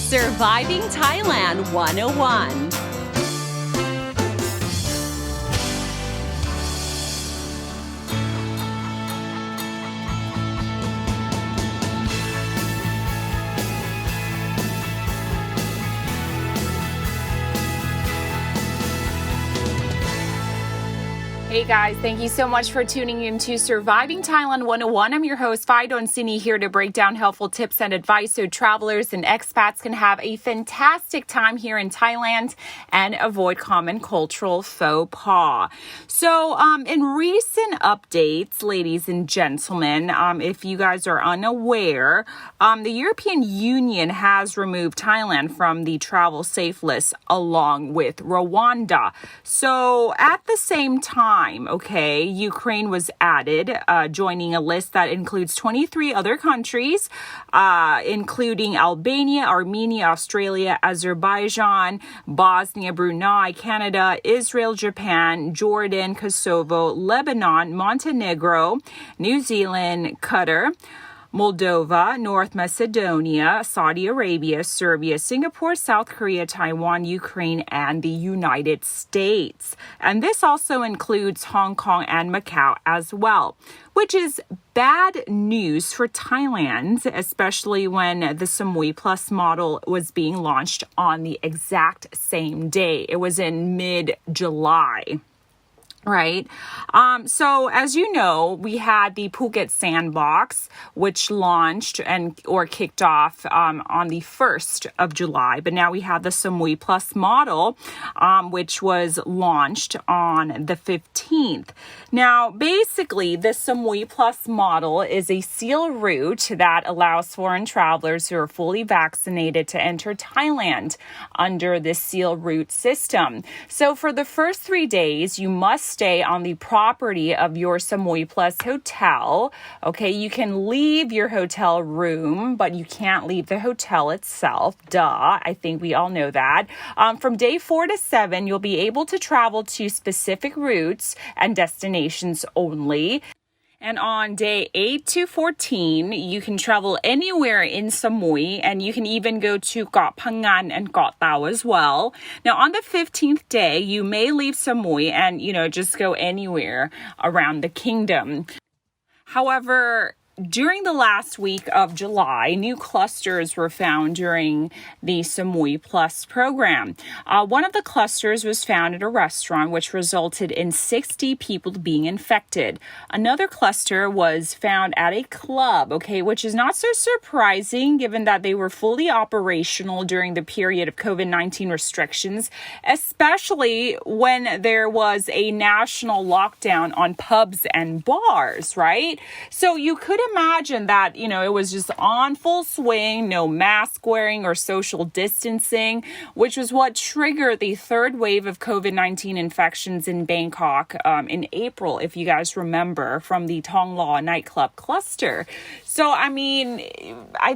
Surviving Thailand 101. Hey guys, thank you so much for tuning in to Surviving Thailand 101. I'm your host, Fidon Sini, here to break down helpful tips and advice so travelers and expats can have a fantastic time here in Thailand and avoid common cultural faux pas. So, in recent updates, ladies and gentlemen, if you guys are unaware, the European Union has removed Thailand from the travel safe list along with Rwanda. So, at the same time, Ukraine was added, joining a list that includes 23 other countries, including Albania, Armenia, Australia, Azerbaijan, Bosnia, Brunei, Canada, Israel, Japan, Jordan, Kosovo, Lebanon, Montenegro, New Zealand, Qatar, Moldova, North Macedonia, Saudi Arabia, Serbia, Singapore, South Korea, Taiwan, Ukraine, and the United States. And this also includes Hong Kong and Macau as well, which is bad news for Thailand, especially when the Samui Plus model was being launched on the exact same day. It was in mid-July. Right. So as you know, we had the Phuket Sandbox, which launched or kicked off on the 1st of July. But now we have the Samui Plus model, which was launched on the 15th. Now, basically, the Samui Plus model is a seal route that allows foreign travelers who are fully vaccinated to enter Thailand under this seal route system. So for the first 3 days, you must stay on the property of your Samui Plus hotel. Okay, you can leave your hotel room, but you can't leave the hotel itself. Duh, I think we all know that. From day 4 to 7, you'll be able to travel to specific routes and destinations only. And on day 8 to 14, you can travel anywhere in Samui, and you can even go to Got Phangan and Got Tao as well. Now, on the 15th day, you may leave Samui and, just go anywhere around the kingdom. However, during the last week of July, new clusters were found during the Samui Plus program. One of the clusters was found at a restaurant, which resulted in 60 people being infected. Another cluster was found at a club, which is not so surprising given that they were fully operational during the period of COVID-19 restrictions, especially when there was a national lockdown on pubs and bars, right? So you could imagine that, it was just on full swing, no mask wearing or social distancing, which was what triggered the third wave of COVID-19 infections in Bangkok in April, if you guys remember, from the Thong Law nightclub cluster. So, I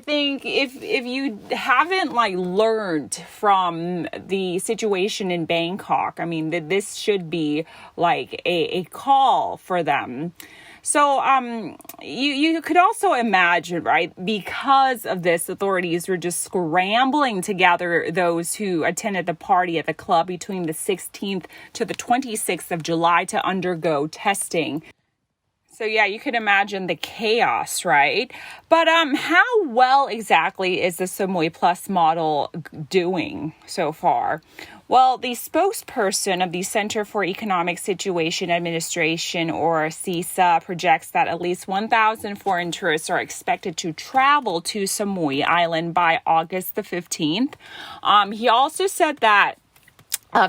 think if you haven't learned from the situation in Bangkok, that this should be a call for them. So you could also imagine, right, because of this, authorities were just scrambling to gather those who attended the party at the club between the 16th to the 26th of July to undergo testing. So yeah, you can imagine the chaos, right? But how well exactly is the Samui Plus model doing so far? Well, the spokesperson of the Center for Economic Situation Administration, or CESA, projects that at least 1,000 foreign tourists are expected to travel to Samui Island by August the 15th. He also said that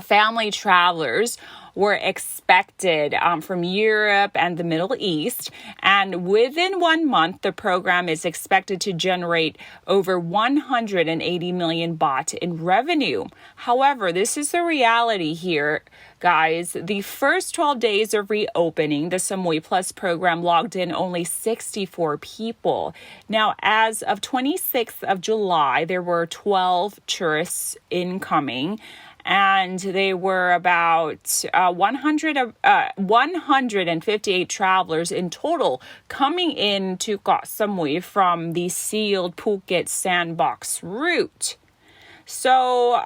family travelers were expected from Europe and the Middle East. And within 1 month, the program is expected to generate over 180 million baht in revenue. However, this is the reality here, guys. The first 12 days of reopening, the Samui Plus program logged in only 64 people. Now, as of 26th of July, there were 12 tourists incoming, and they were about 158 travelers in total coming in to Koh Samui from the sealed Phuket Sandbox route. So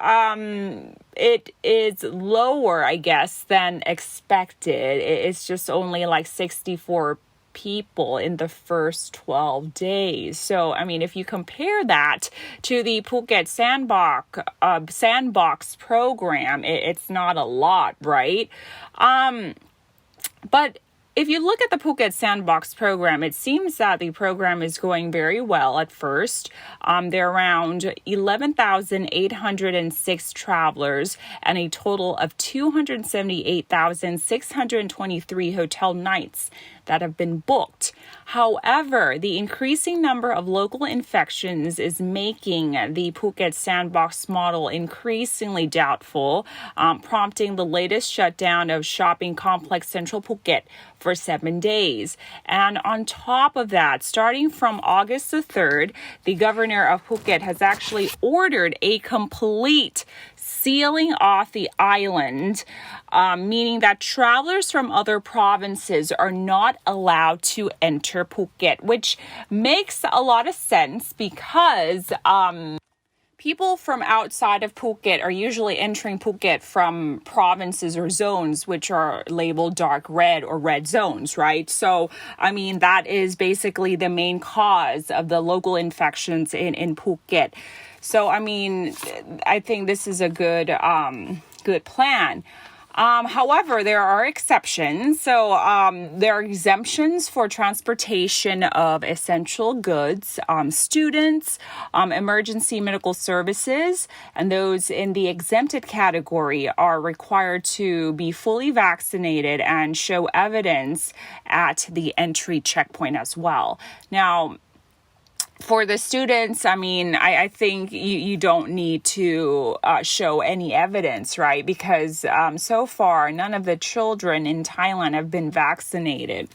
it is lower, I guess, than expected. It's just only like 64 people in the first 12 days. So, I mean, if you compare that to the Phuket Sandbox program, it's not a lot, right? But if you look at the Phuket Sandbox program, it seems that the program is going very well at first. There are around 11,806 travelers and a total of 278,623 hotel nights that have been booked. However, the increasing number of local infections is making the Phuket Sandbox model increasingly doubtful, prompting the latest shutdown of shopping complex Central Phuket for 7 days. And on top of that, starting from August the 3rd, the governor of Phuket has actually ordered a complete sealing off the island, meaning that travelers from other provinces are not allowed to enter Phuket, which makes a lot of sense because people from outside of Phuket are usually entering Phuket from provinces or zones which are labeled dark red or red zones, right? So, I mean, that is basically the main cause of the local infections in Phuket. So, I mean, I think this is a good plan. However, there are exceptions. So there are exemptions for transportation of essential goods, students, emergency medical services, and those in the exempted category are required to be fully vaccinated and show evidence at the entry checkpoint as well. Now, for the students, I mean, I think you don't need to show any evidence, right? Because so far, none of the children in Thailand have been vaccinated.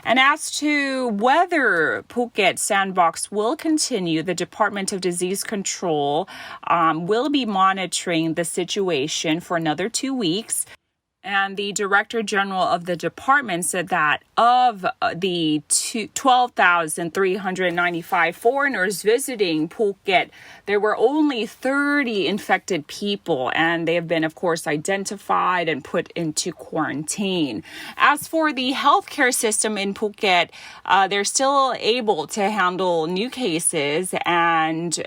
And as to whether Phuket Sandbox will continue, the Department of Disease Control will be monitoring the situation for another 2 weeks. And the Director General of the department said that of the 12,395 foreigners visiting Phuket, there were only 30 infected people, and they have been, of course, identified and put into quarantine. As for the healthcare system in Phuket, they're still able to handle new cases and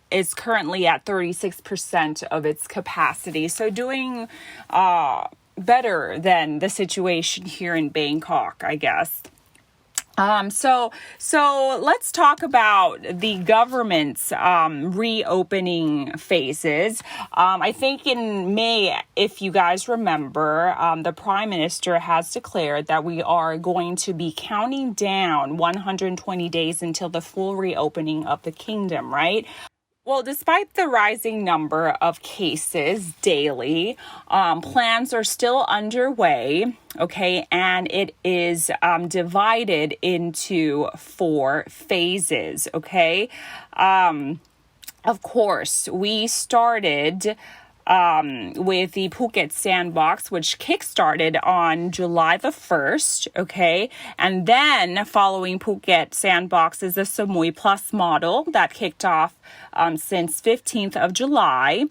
is currently at 36% of its capacity. So doing better than the situation here in Bangkok, I guess. So let's talk about the government's reopening phases. I think in May, if you guys remember, the Prime Minister has declared that we are going to be counting down 120 days until the full reopening of the kingdom, right? Well, despite the rising number of cases daily, plans are underway, okay, and it is divided into 4 phases, okay? Of course, we started with the Phuket Sandbox, which kickstarted on July the 1st, okay? And then following Phuket Sandbox is the Samui Plus model that kicked off since 15th of July.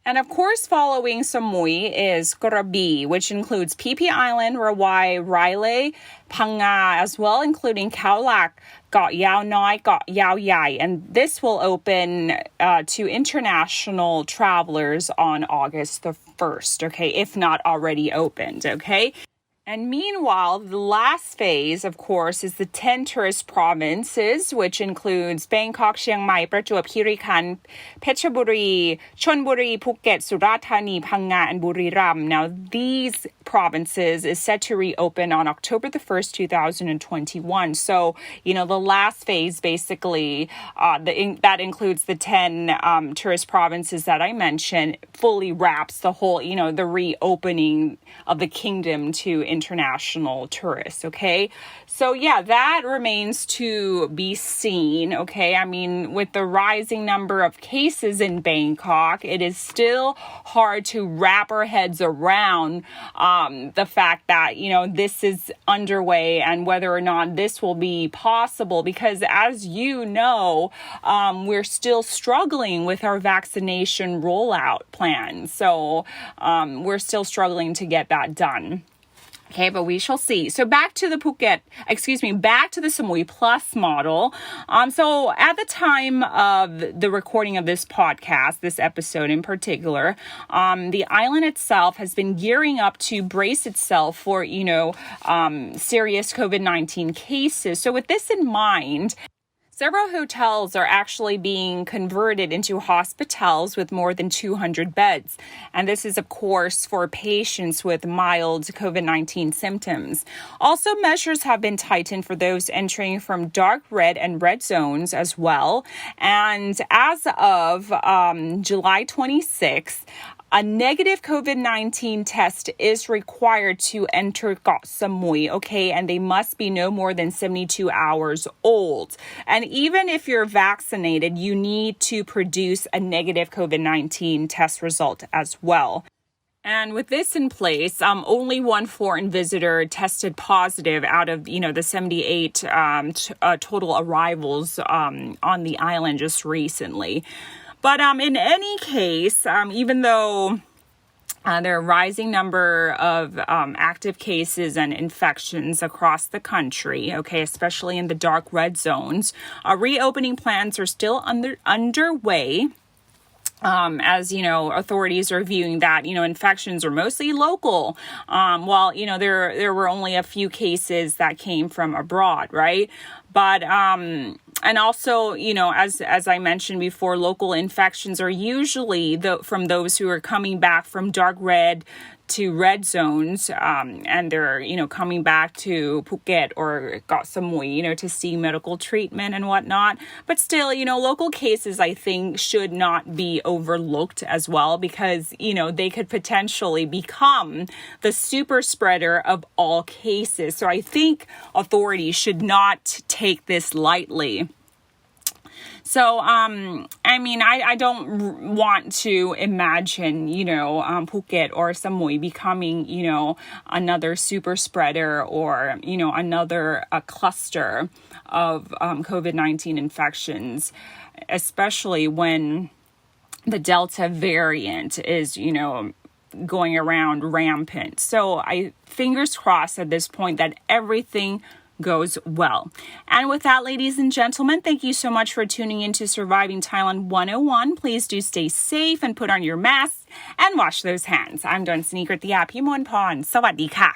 And of course, following Samui is Krabi, which includes Phi Phi Island, Rawai, Railay, Phang as well, including Khao Lak, Got Yao Noi, Got Yao Yai. And this will open to international travelers on August the 1st, okay, if not already opened, okay? And meanwhile, the last phase, of course, is the 10 tourist provinces, which includes Bangkok, Chiang Mai, Prachuap Khiri Khan, Phetchaburi, Chonburi, Phuket, Surat Thani, Phang Nga, and Buriram. Now, these provinces is set to reopen on October the 1st, 2021. So, you know, the last phase, basically, that includes the 10 tourist provinces that I mentioned, fully wraps the whole, you know, the reopening of the kingdom to international tourists, okay? So yeah, that remains to be seen, okay? I mean, with the rising number of cases in Bangkok, it is still hard to wrap our heads around the fact that, this is underway and whether or not this will be possible, because as you know, we're still struggling with our vaccination rollout plan. So we're still struggling to get that done. Okay, but we shall see. So back to the Samui Plus model. So at the time of the recording of this podcast, this episode in particular, the island itself has been gearing up to brace itself for, serious COVID-19 cases. So with this in mind, several hotels are actually being converted into hospitals with more than 200 beds. And this is, of course, for patients with mild COVID-19 symptoms. Also, measures have been tightened for those entering from dark red and red zones as well. And as of July 26th, a negative COVID-19 test is required to enter Koh Samui, okay? And they must be no more than 72 hours old. And even if you're vaccinated, you need to produce a negative COVID-19 test result as well. And with this in place, only one foreign visitor tested positive out of, the 78 total arrivals on the island just recently. But in any case, even though there are a rising number of active cases and infections across the country, okay, especially in the dark red zones, reopening plans are still underway. As authorities are viewing that, infections are mostly local. While, there were only a few cases that came from abroad, right? But, and also, as I mentioned before, local infections are usually from those who are coming back from dark red to red zones, and they're, coming back to Phuket or Koh Samui, to see medical treatment and whatnot. But still, local cases, I think, should not be overlooked as well, because, they could potentially become the super spreader of all cases. So I think authorities should not take this lightly. So, I don't want to imagine, Phuket or Samui becoming, another super spreader or, another cluster of COVID-19 infections, especially when the Delta variant is, going around rampant. So fingers crossed at this point that everything goes well. And with that, ladies and gentlemen, thank you so much for tuning in to Surviving Thailand 101. Please do stay safe and put on your masks and wash those hands. I'm Don Sneaker ติยาพิมลพรสวัสดีค่ะ